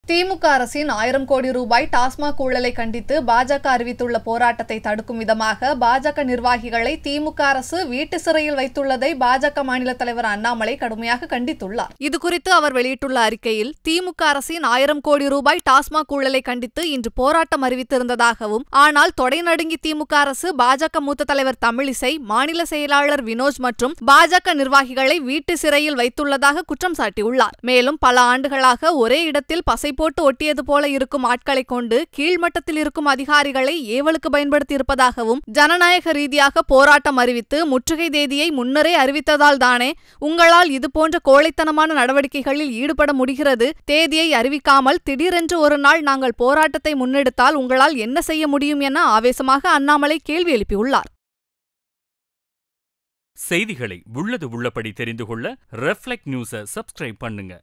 திமுக அரசின் 1000 கோடி ரூபாய் டாஸ்மாக் ஊழலை கண்டித்து பாஜக அறிவித்துள்ள போராட்டத்தை தடுக்கும் விதமாக பாஜக நிர்வாகிகளை திமுக அரசு வீட்டு சிறையில் வைத்துள்ளதை பாஜக மாநில தலைவர் அண்ணாமலை கடுமையாக கண்டித்துள்ளார். இதுகுறித்து அவர் வெளியிட்டுள்ள அறிக்கையில், திமுக அரசின் 1000 கோடி ரூபாய் டாஸ்மாக் ஊழலை கண்டித்து இன்று போராட்டம் அறிவித்திருந்ததாகவும், ஆனால் தொடை நடுங்கி திமுக அரசு பாஜக மூத்த தலைவர் தமிழிசை, மாநில செயலாளர் வினோஜ் மற்றும் பாஜக நிர்வாகிகளை வீட்டு சிறையில் வைத்துள்ளதாக குற்றம் சாட்டியுள்ளார். மேலும் பல ஆண்டுகளாக ஒரே இடத்தில் பசை போட்டு ஒட்டியது போல இருக்கும் ஆட்களை கொண்டு கீழ்மட்டத்தில் இருக்கும் அதிகாரிகளை ஏவலுக்கு பயன்படுத்தி இருப்பதாகவும், ஜனநாயக ரீதியாக போராட்டம் அறிவித்து முற்றுகை தேதியை முன்னரே அறிவித்ததால் தானே உங்களால் இதுபோன்ற கோழைத்தனமான நடவடிக்கைகளில் ஈடுபட முடிகிறது. தேதியை அறிவிக்காமல் திடீரென்று ஒரு நாள் நாங்கள் போராட்டத்தை முன்னெடுத்தால் உங்களால் என்ன செய்ய முடியும் என ஆவேசமாக அண்ணாமலை கேள்வி எழுப்பியுள்ளார். செய்திகளை உள்ளது உள்ளபடி தெரிந்து கொள்ள ரெஃப்ளெக்ட் நியூஸை சப்ஸ்கிரைப் பண்ணுங்க.